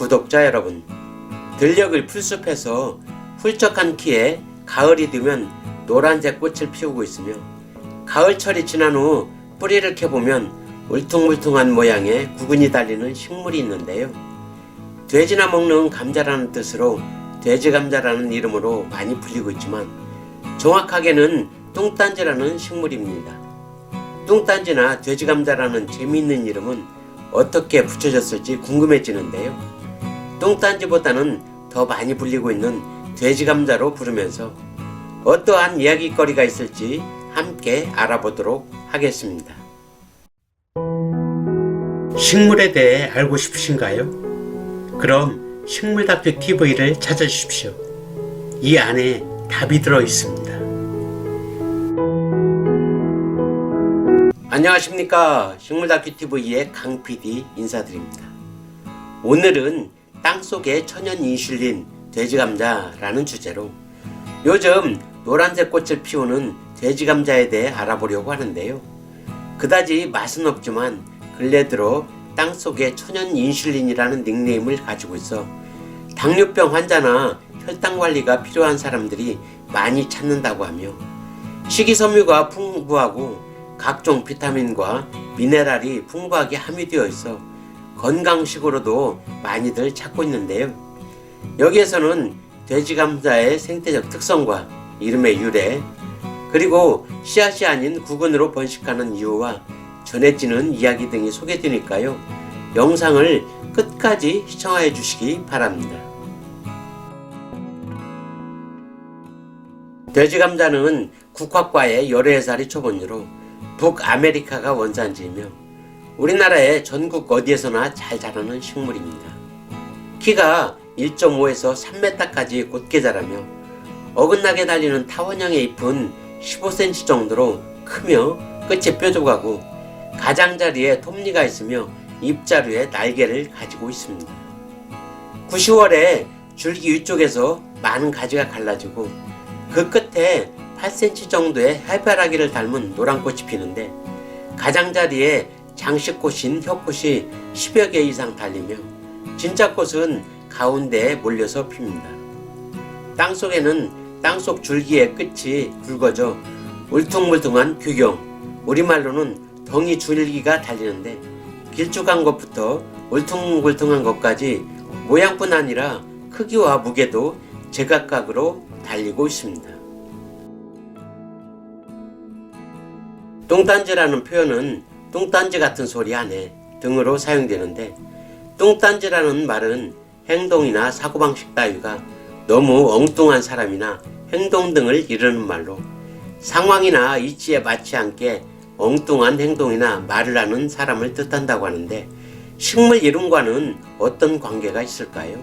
구독자 여러분, 들녘을 풀숲에서 훌쩍한 키에 가을이 되면 노란색 꽃을 피우고 있으며 가을철이 지난 후 뿌리를 캐보면 울퉁불퉁한 모양의 구근이 달리는 식물이 있는데요. 돼지나 먹는 감자라는 뜻으로 돼지감자라는 이름으로 많이 불리고 있지만 정확하게는 뚱딴지라는 식물입니다. 뚱딴지나 돼지감자라는 재미있는 이름은 어떻게 붙여졌을지 궁금해지는데요. 뚱딴지보다는 더 많이 불리고 있는 돼지감자로 부르면서 어떠한 이야기거리가 있을지 함께 알아보도록 하겠습니다. 식물에 대해 알고 싶으신가요? 그럼 식물다큐 TV를 찾아주십시오. 이 안에 답이 들어 있습니다. 안녕하십니까. 식물다큐 TV의 강PD 인사드립니다. 오늘은 땅속에 천연 인슐린 돼지감자라는 주제로 요즘 노란색 꽃을 피우는 돼지감자에 대해 알아보려고 하는데요. 그다지 맛은 없지만 근래 들어 땅속에 천연 인슐린이라는 닉네임을 가지고 있어 당뇨병 환자나 혈당 관리가 필요한 사람들이 많이 찾는다고 하며 식이섬유가 풍부하고 각종 비타민과 미네랄이 풍부하게 함유되어 있어 건강식으로도 많이들 찾고 있는데요. 여기에서는 돼지감자의 생태적 특성과 이름의 유래, 그리고 씨앗이 아닌 구근으로 번식하는 이유와 전해지는 이야기 등이 소개되니까요. 영상을 끝까지 시청해 주시기 바랍니다. 돼지감자는 국화과의 13살이 초본류로 북아메리카가 원산지이며 우리나라의 전국 어디에서나 잘 자라는 식물입니다. 키가 1.5에서 3m까지 곧게 자라며 어긋나게 달리는 타원형의 잎은 15cm 정도로 크며 끝이 뾰족하고 가장자리에 톱니가 있으며 잎자루에 날개를 가지고 있습니다. 9, 10월에 줄기 위쪽에서 많은 가지가 갈라지고 그 끝에 8cm 정도의 해바라기를 닮은 노란 꽃이 피는데 가장자리에 장식꽃인 혀꽃이 10여 개 이상 달리며 진짜 꽃은 가운데에 몰려서 핍니다. 땅속에는 땅속 줄기의 끝이 굵어져 울퉁불퉁한 규경, 우리말로는 덩이 줄기가 달리는데 길쭉한 것부터 울퉁불퉁한 것까지 모양뿐 아니라 크기와 무게도 제각각으로 달리고 있습니다. 뚱딴지라는 표현은 뚱딴지 같은 소리 안에 등으로 사용되는데 뚱딴지라는 말은 행동이나 사고방식 따위가 너무 엉뚱한 사람이나 행동 등을 이르는 말로 상황이나 이치에 맞지 않게 엉뚱한 행동이나 말을 하는 사람을 뜻한다고 하는데 식물 이름과는 어떤 관계가 있을까요?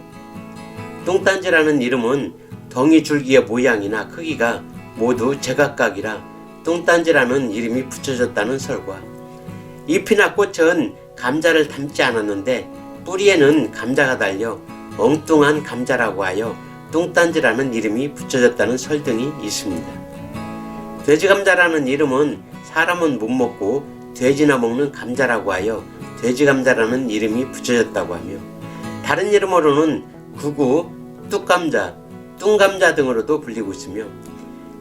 뚱딴지라는 이름은 덩이 줄기의 모양이나 크기가 모두 제각각이라 뚱딴지라는 이름이 붙여졌다는 설과 잎이나 꽃은 감자를 닮지 않았는데 뿌리에는 감자가 달려 엉뚱한 감자라고 하여 뚱딴지라는 이름이 붙여졌다는 설 등이 있습니다. 돼지감자라는 이름은 사람은 못 먹고 돼지나 먹는 감자라고 하여 돼지감자라는 이름이 붙여졌다고 하며 다른 이름으로는 구구, 뚝감자, 뚱감자 등으로도 불리고 있으며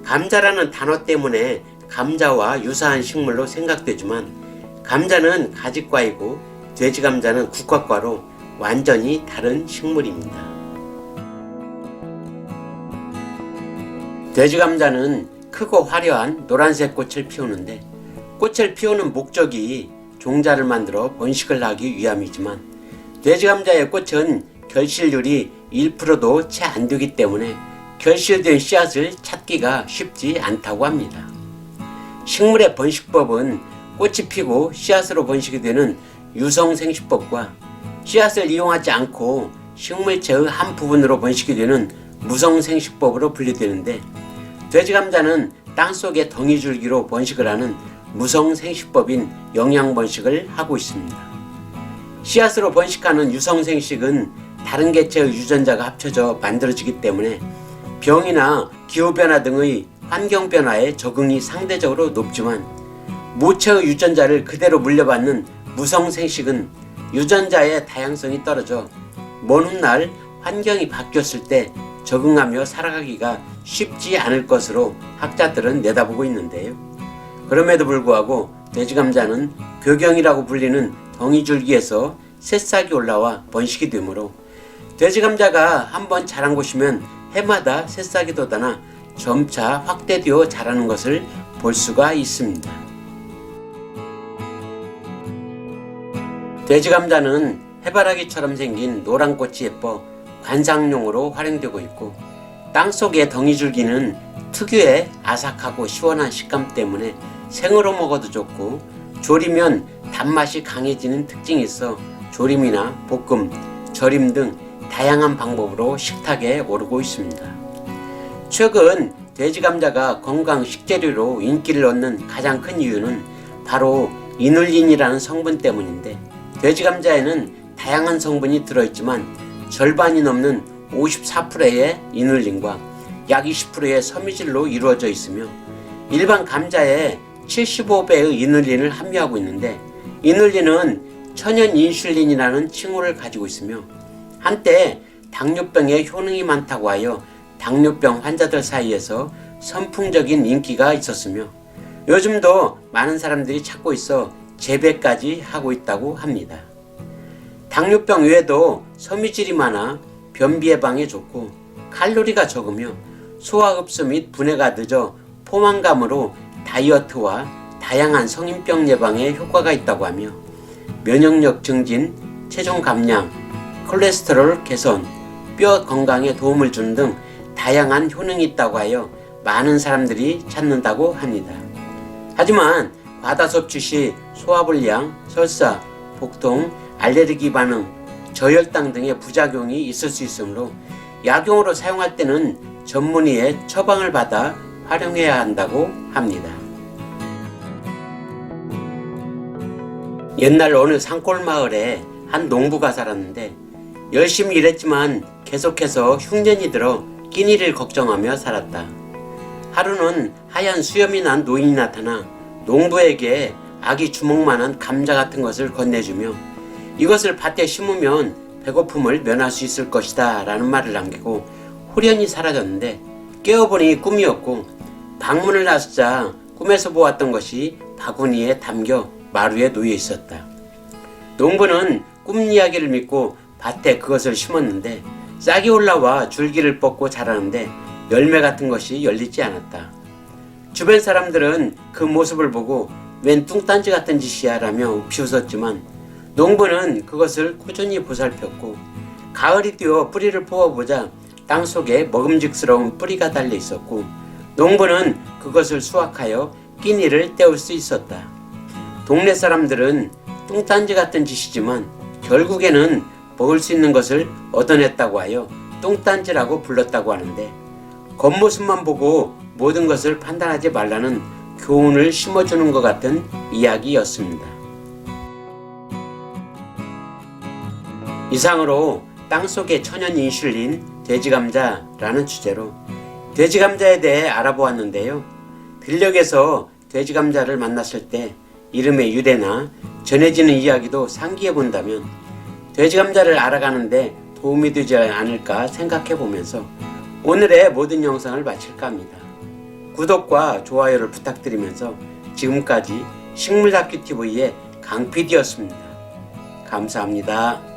감자라는 단어 때문에 감자와 유사한 식물로 생각되지만 감자는 가지과이고 돼지감자는 국화과로 완전히 다른 식물입니다. 돼지감자는 크고 화려한 노란색 꽃을 피우는데 꽃을 피우는 목적이 종자를 만들어 번식을 하기 위함이지만 돼지감자의 꽃은 결실률이 1%도 채 안 되기 때문에 결실된 씨앗을 찾기가 쉽지 않다고 합니다. 식물의 번식법은 꽃이 피고 씨앗으로 번식이 되는 유성생식법과 씨앗을 이용하지 않고 식물체의 한 부분으로 번식이 되는 무성생식법으로 분류되는데 돼지감자는 땅속의 덩이줄기로 번식을 하는 무성생식법인 영양번식을 하고 있습니다. 씨앗으로 번식하는 유성생식은 다른 개체의 유전자가 합쳐져 만들어지기 때문에 병이나 기후변화 등의 환경변화에 적응이 상대적으로 높지만 모체의 유전자를 그대로 물려받는 무성생식은 유전자의 다양성이 떨어져 먼 훗날 환경이 바뀌었을 때 적응하며 살아가기가 쉽지 않을 것으로 학자들은 내다보고 있는데요. 그럼에도 불구하고 돼지감자는 교경이라고 불리는 덩이줄기에서 새싹이 올라와 번식이 되므로 돼지감자가 한번 자란 곳이면 해마다 새싹이 돋아나 점차 확대되어 자라는 것을 볼 수가 있습니다. 돼지감자는 해바라기처럼 생긴 노란 꽃이 예뻐 관상용으로 활용되고 있고, 땅속의 덩이줄기는 특유의 아삭하고 시원한 식감 때문에 생으로 먹어도 좋고, 조리면 단맛이 강해지는 특징이 있어 조림이나 볶음, 절임 등 다양한 방법으로 식탁에 오르고 있습니다. 최근 돼지감자가 건강 식재료로 인기를 얻는 가장 큰 이유는 바로 이눌린이라는 성분 때문인데, 돼지감자에는 다양한 성분이 들어있지만 절반이 넘는 54%의 이눌린과 약 20%의 섬유질로 이루어져 있으며, 일반 감자에 75배의 이눌린을 함유하고 있는데, 이눌린은 천연 인슐린이라는 칭호를 가지고 있으며 한때 당뇨병에 효능이 많다고 하여 당뇨병 환자들 사이에서 선풍적인 인기가 있었으며, 요즘도 많은 사람들이 찾고 있어 재배까지 하고 있다고 합니다. 당뇨병 외에도 섬유질이 많아 변비 예방에 좋고, 칼로리가 적으며 소화흡수 및 분해가 늦어 포만감으로 다이어트와 다양한 성인병 예방에 효과가 있다고 하며, 면역력 증진, 체중 감량, 콜레스테롤 개선, 뼈 건강에 도움을 주는 등 다양한 효능이 있다고 하여 많은 사람들이 찾는다고 합니다. 하지만 과다 섭취 시 소화불량, 설사, 복통, 알레르기 반응, 저혈당 등의 부작용이 있을 수 있으므로 약용으로 사용할 때는 전문의의 처방을 받아 활용해야 한다고 합니다. 옛날 어느 산골 마을에 한 농부가 살았는데, 열심히 일했지만 계속해서 흉년이 들어 끼니를 걱정하며 살았다. 하루는 하얀 수염이 난 노인이 나타나 농부에게 아기 주먹만한 감자 같은 것을 건네주며, 이것을 밭에 심으면 배고픔을 면할 수 있을 것이다 라는 말을 남기고 홀연히 사라졌는데, 깨어보니 꿈이었고, 방문을 나서자 꿈에서 보았던 것이 바구니에 담겨 마루에 놓여 있었다. 농부는 꿈 이야기를 믿고 밭에 그것을 심었는데, 싹이 올라와 줄기를 뻗고 자라는데 열매 같은 것이 열리지 않았다. 주변 사람들은 그 모습을 보고 웬 뚱딴지 같은 짓이야 라며 비웃었지만, 농부는 그것을 꾸준히 보살폈고, 가을이 되어 뿌리를 뽑아보자 땅속에 먹음직스러운 뿌리가 달려 있었고, 농부는 그것을 수확하여 끼니를 때울 수 있었다. 동네 사람들은 뚱딴지 같은 짓이지만 결국에는 먹을 수 있는 것을 얻어냈다고 하여 뚱딴지라고 불렀다고 하는데, 겉모습만 보고 모든 것을 판단하지 말라는 교훈을 심어주는 것 같은 이야기였습니다. 이상으로 땅속의 천연 인슐린 돼지감자라는 주제로 돼지감자에 대해 알아보았는데요. 들녘에서 돼지감자를 만났을 때 이름의 유래나 전해지는 이야기도 상기해 본다면 돼지감자를 알아가는데 도움이 되지 않을까 생각해 보면서 오늘의 모든 영상을 마칠까 합니다. 구독과 좋아요를 부탁드리면서 지금까지 식물다큐TV의 강PD였습니다. 감사합니다.